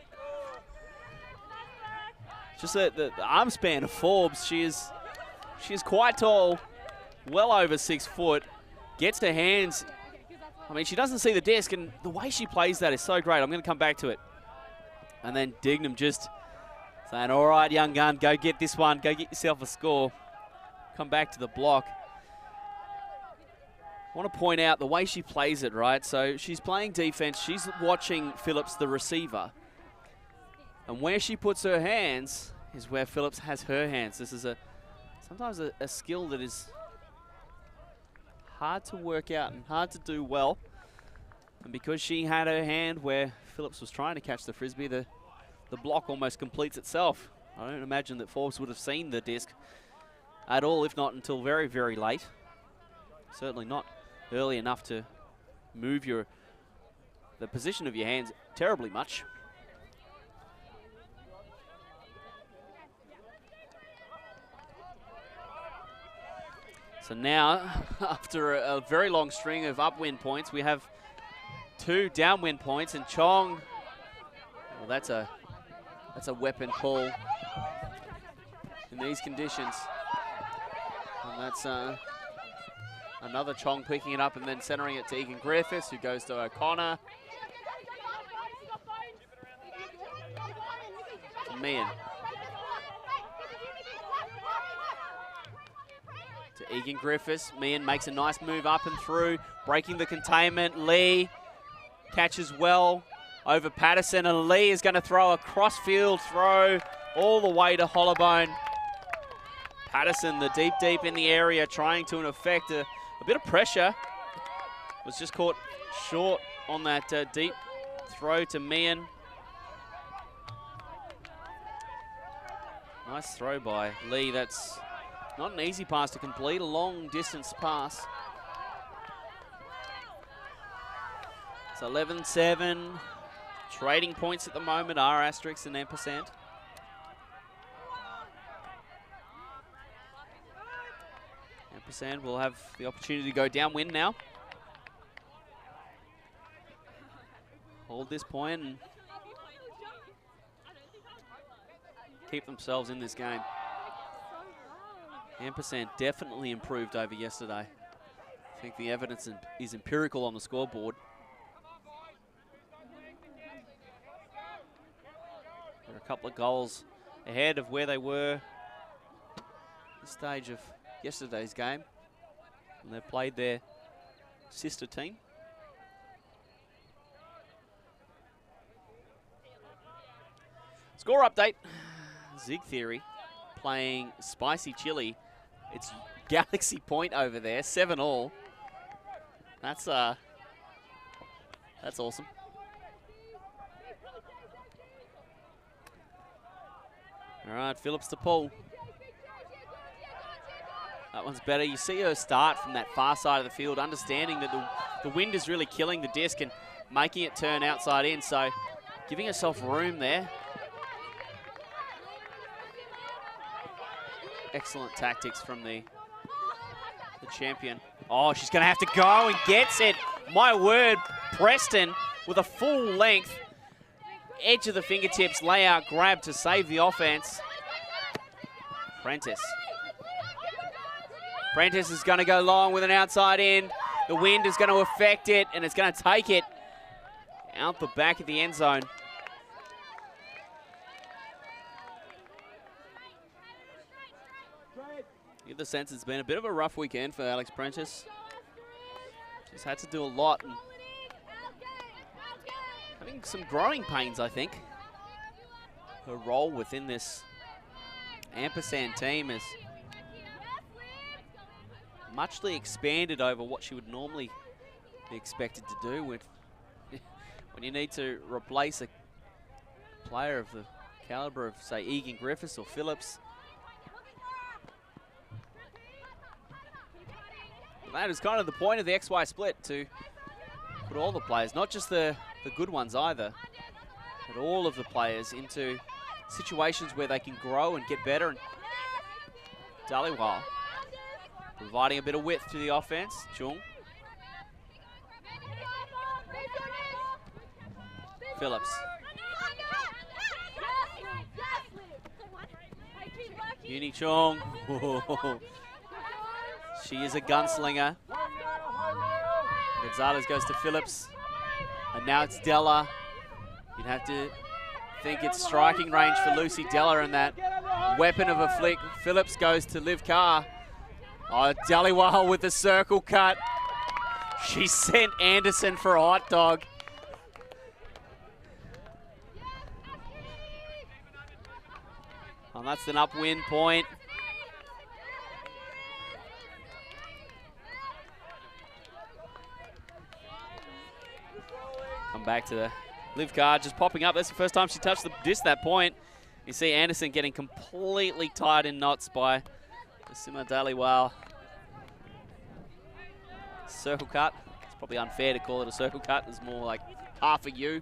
B: Just the arm span of Forbes. She is quite tall, well over 6 foot. Gets her hands. I mean, she doesn't see the disc, and the way she plays that is so great. I'm going to come back to it. And then Dignam just saying, all right, young gun, go get this one. Go get yourself a score. Come back to the block. I want to point out the way she plays it, right? So she's playing defense. She's watching Phillips, the receiver. And where she puts her hands is where Phillips has her hands. This is sometimes a skill that is hard to work out and hard to do well. And because she had her hand where Phillips was trying to catch the frisbee, the block almost completes itself. I don't imagine that Forbes would have seen the disc at all, if not until very, very late. Certainly not early enough to move the position of your hands terribly much. So now, after a very long string of upwind points, we have 2 downwind points, and Chong, well, that's a weapon pull in these conditions. And that's another Chong picking it up and then centering it to Egan Griffiths, who goes to O'Connor. To Meehan. To Egan Griffiths. Meehan makes a nice move up and through, breaking the containment. Lee catches well over Patterson, and Lee is going to throw a cross-field throw all the way to Hollowbone. Patterson, the deep in the area, trying to, in effect, a bit of pressure. Was just caught short on that deep throw to Meehan. Nice throw by Lee. That's not an easy pass to complete, a long distance pass. It's 11-7. Trading points at the moment are Asterisk and Ampersand. Ampersand will have the opportunity to go downwind now. Hold this point and keep themselves in this game. Ampersand definitely improved over yesterday. I think the evidence is empirical on the scoreboard. They're a couple of goals ahead of where they were at the stage of yesterday's game. And they've played their sister team. Score update. Zig Theory playing Spicy Chili. It's Galaxy Point over there, 7-all. That's awesome. All right, Phillips to pull. That one's better. You see her start from that far side of the field, understanding that the wind is really killing the disc and making it turn outside in, so giving herself room there. Excellent tactics from the champion. Oh, she's going to have to go and gets it. My word, Preston with a full length, edge of the fingertips, layout grab to save the offense. Prentice. Prentice is going to go long with an outside in. The wind is going to affect it, and it's going to take it out the back of the end zone. You get the sense it's been a bit of a rough weekend for Alex Prentice. She's had to do a lot. And having some growing pains, I think. Her role within this Ampersand team is muchly expanded over what she would normally be expected to do when you need to replace a player of the caliber of, say, Egan Griffiths or Phillips. That is kind of the point of the XY split, to put all the players, not just the good ones either, but all of the players into situations where they can grow and get better. And Dhaliwal providing a bit of width to the offense. Chung. Phillips. Uni Chung. She is a gunslinger. Gonzalez goes to Phillips. And now it's Della. You'd have to think it's striking range for Lucy Della and that weapon of a flick. Phillips goes to Liv Carr. Oh, Dhaliwal with the circle cut. She sent Anderson for a hot dog. And that's an upwind point. Come back to the Liv Carr just popping up. That's the first time she touched the disc that point. You see Anderson getting completely tied in knots by Sima Dhaliwal. Circle cut. It's probably unfair to call it a circle cut. It's more like half a U.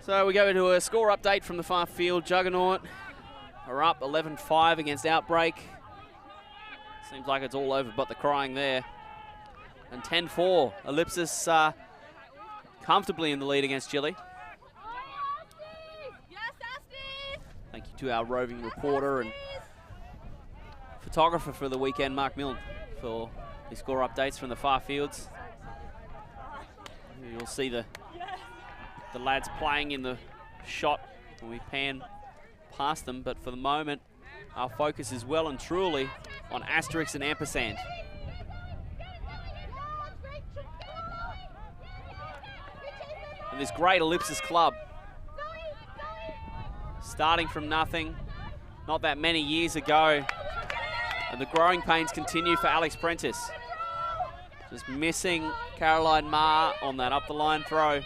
B: So we go to a score update from the far field. Juggernaut are up 11-5 against Outbreak. Seems like it's all over but the crying there. And 10-4, Ellipsis comfortably in the lead against Chile. Thank you to our roving reporter and photographer for the weekend, Mark Milne, for the score updates from the far fields. You'll see the lads playing in the shot when we pan past them, but for the moment, our focus is well and truly on Asterisk and Ampersand. And this great Ellipsis club, starting from nothing, not that many years ago, and the growing pains continue for Alex Prentice. Just missing Caroline Maehr on that up the line throw.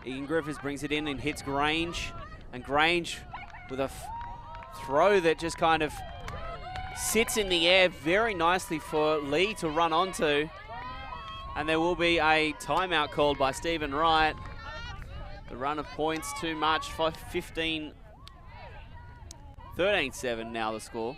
B: Egan Griffiths brings it in and hits Grange. And Grange with a throw that just kind of sits in the air very nicely for Lee to run onto. And there will be a timeout called by Stephen Wright. The run of points too much, 15, 13-7 now the score.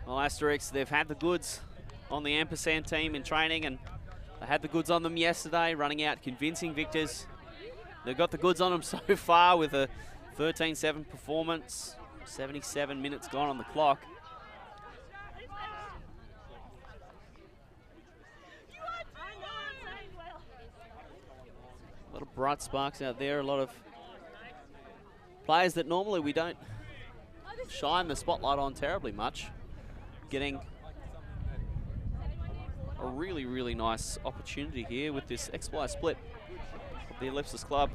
B: Well, Asterisk, they've had the goods on the Ampersand team in training, and they had the goods on them yesterday, running out convincing victors. They've got the goods on them so far with a 13-7 performance, 77 minutes gone on the clock. A lot of bright sparks out there, a lot of players that normally we don't shine the spotlight on terribly much, getting a really, really nice opportunity here with this XY split of the Ellipsis club.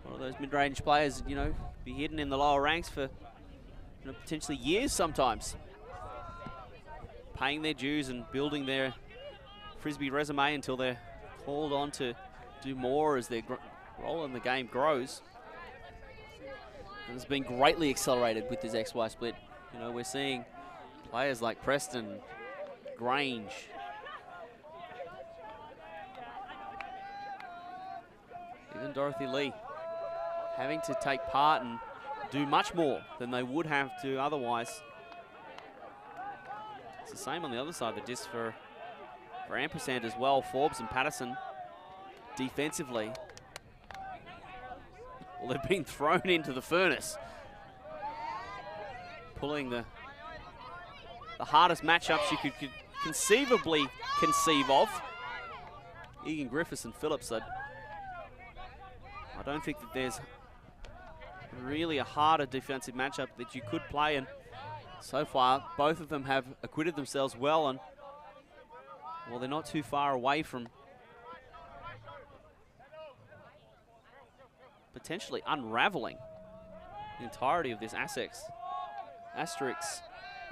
B: One of those mid-range players, you know, be hidden in the lower ranks for, you know, potentially years sometimes, paying their dues and building their Frisbee resume until they're called on to do more as their role in the game grows. And it's been greatly accelerated with this XY split. You know, we're seeing players like Preston, Grange, even Dorothy Lee, having to take part and do much more than they would have to otherwise. It's the same on the other side of the disc for for Ampersand as well. Forbes and Patterson defensively. Well, they've been thrown into the furnace. Pulling the hardest matchups you could conceivably conceive of. Egan Griffiths and Phillips. I don't think that there's really a harder defensive matchup that you could play, and so far both of them have acquitted themselves well, and well, they're not too far away from potentially unraveling the entirety of this Asterisk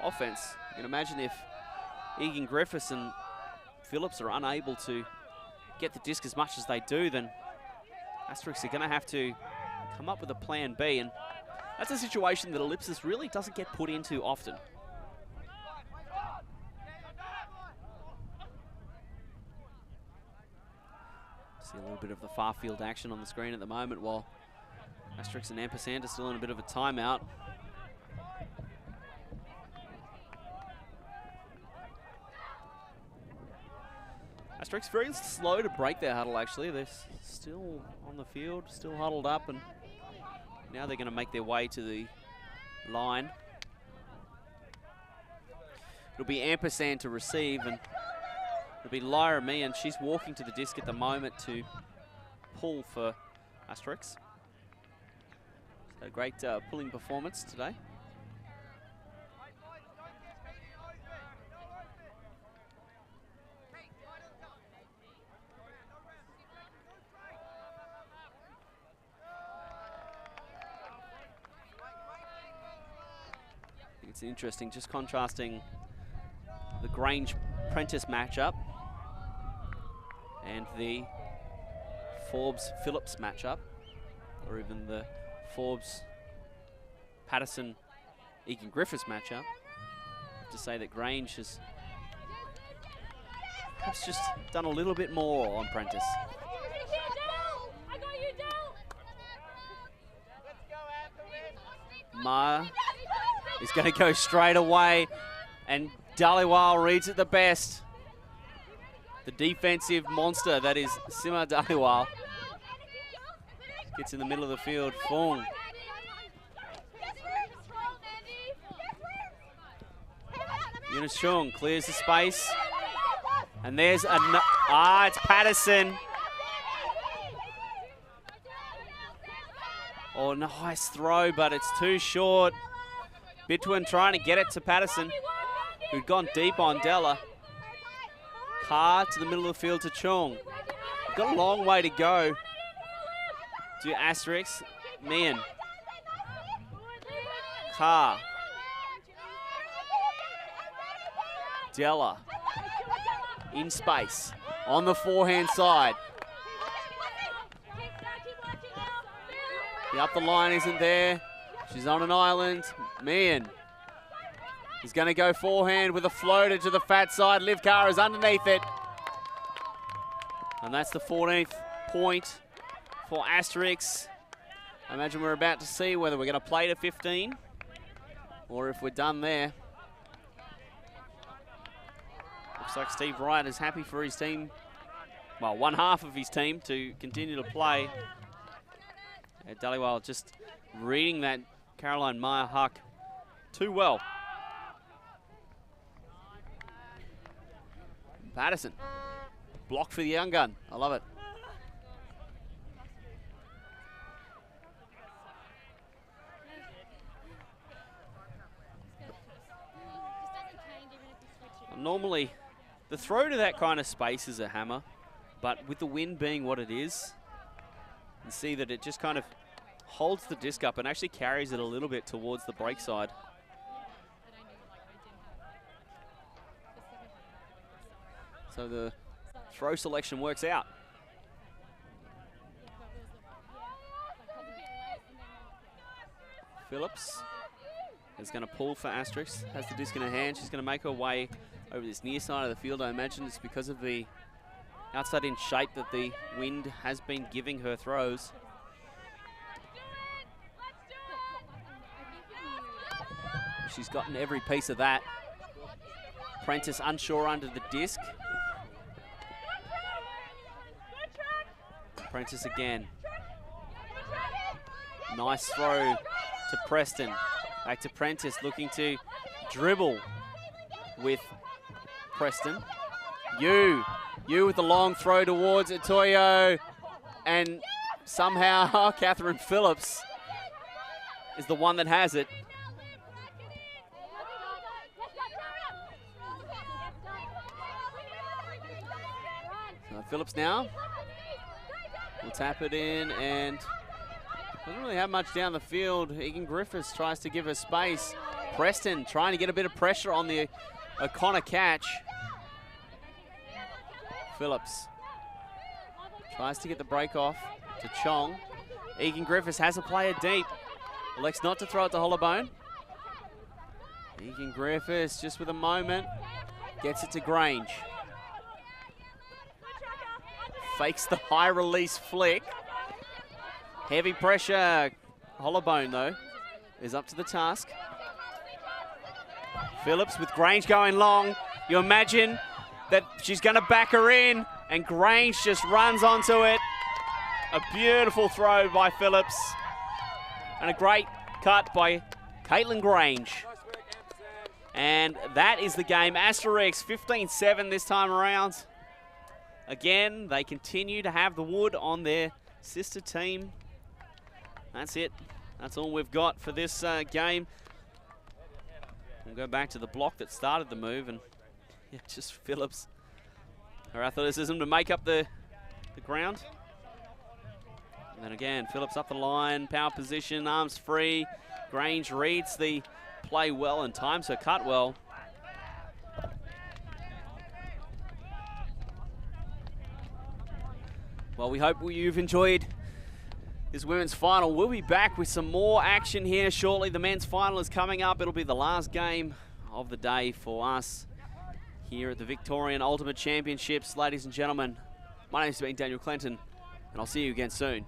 B: offense. You can imagine if Egan Griffiths and Phillips are unable to get the disc as much as they do, then Asterisk are going to have to come up with a plan B, and that's a situation that Ellipsis really doesn't get put into often. See a little bit of the far field action on the screen at the moment, while Asterisk and Ampersand are still in a bit of a timeout. Asterisk very slow to break their huddle, actually. They're still on the field, still huddled up, and now they're going to make their way to the line. It'll be Ampersand to receive, and it'll be Lyra Me, and she's walking to the disc at the moment to pull for Asterisk. So great pulling performance today. It's interesting, just contrasting the Grange-Prentice matchup and the Forbes-Phillips matchup, or even the Forbes-Patterson-Egan Griffiths matchup. To say that Grange has perhaps just done a little bit more on Prentice. Maehr is going to go straight away, and Dhaliwal reads it the best. The defensive monster that is Sima Dhaliwal gets in the middle of the field. Fung. Yunus Chung clears the space, and there's it's Patterson. Oh, nice throw, but it's too short. Bitwin trying to get it to Patterson, who'd gone deep on Della. Carr to the middle of the field to Chung. Got a long way to go to Asterisk. Meehan. Carr. Della. In space. On the forehand side. The up the line isn't there. She's on an island. Meehan. He's going to go forehand with a floater to the fat side. Liv Carr is underneath it. And that's the 14th point for Asterisk. I imagine we're about to see whether we're going to play to 15 or if we're done there. Looks like Steve Wright is happy for his team, well, one half of his team to continue to play. Dhaliwal just reading that Caroline Maehr huck too well. Patterson, block for the young gun. I love it. Normally, the throw to that kind of space is a hammer, but with the wind being what it is, you see that it just kind of holds the disc up and actually carries it a little bit towards the break side. So the throw selection works out. Phillips is going to pull for Asterisk, has the disc in her hand. She's going to make her way over this near side of the field. I imagine it's because of the outside in shape that the wind has been giving her throws. She's gotten every piece of that. Prentice unsure under the disc. Prentice again. Nice throw to Preston. Back to Prentice, looking to dribble with Preston. You with the long throw towards Itoyo, and somehow Catherine Phillips is the one that has it. So Phillips now will tap it in, and doesn't really have much down the field. Egan Griffiths tries to give her space. Preston trying to get a bit of pressure on the O'Connor catch. Phillips tries to get the break off to Chong. Egan Griffiths has a player deep. Elects not to throw it to Hollowbone. Egan Griffiths just with a moment. Gets it to Grange. Fakes the high release flick. Heavy pressure. Hollowbone, though, is up to the task. Phillips with Grange going long. You imagine that she's going to back her in, and Grange just runs onto it. A beautiful throw by Phillips, and a great cut by Caitlin Grange. And that is the game. Asterisk 15-7 this time around. Again, they continue to have the wood on their sister team. That's it. That's all we've got for this game. We'll go back to the block that started the move, and yeah, just Phillips, her athleticism to make up the ground. And then again, Phillips up the line, power position, arms free. Grange reads the play well and times her cut well. Well, we hope you've enjoyed this women's final. We'll be back with some more action here shortly. The men's final is coming up. It'll be the last game of the day for us here at the Victorian Ultimate Championships. Ladies and gentlemen, my name's been Daniel Clinton, and I'll see you again soon.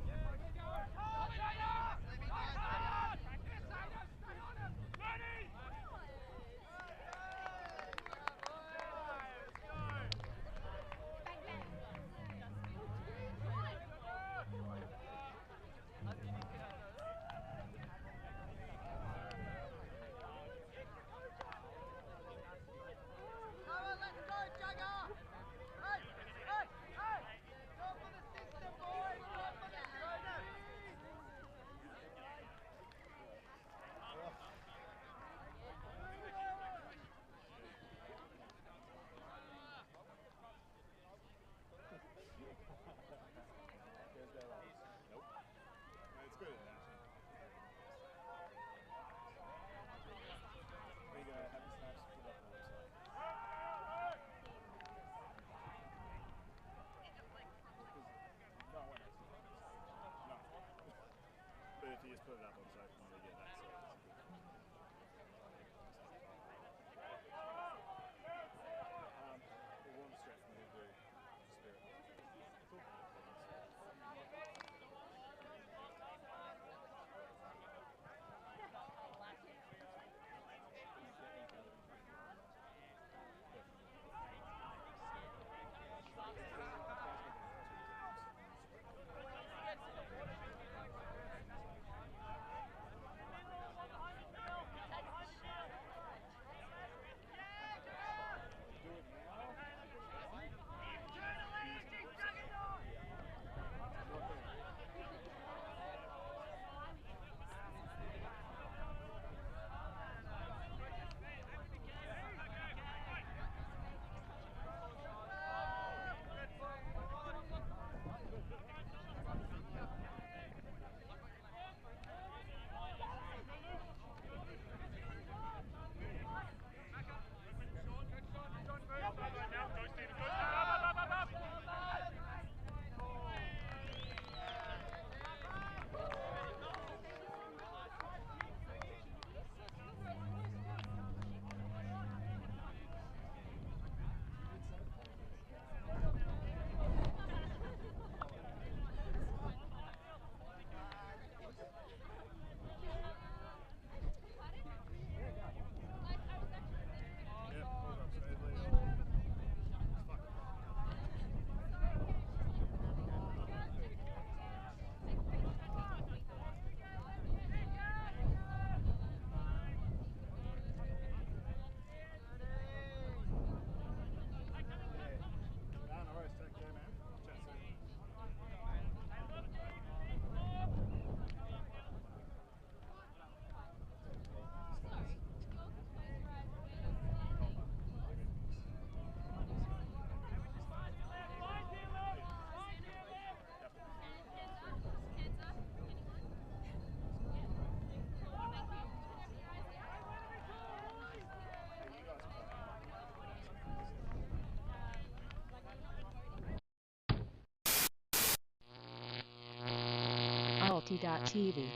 G: Reality.tv.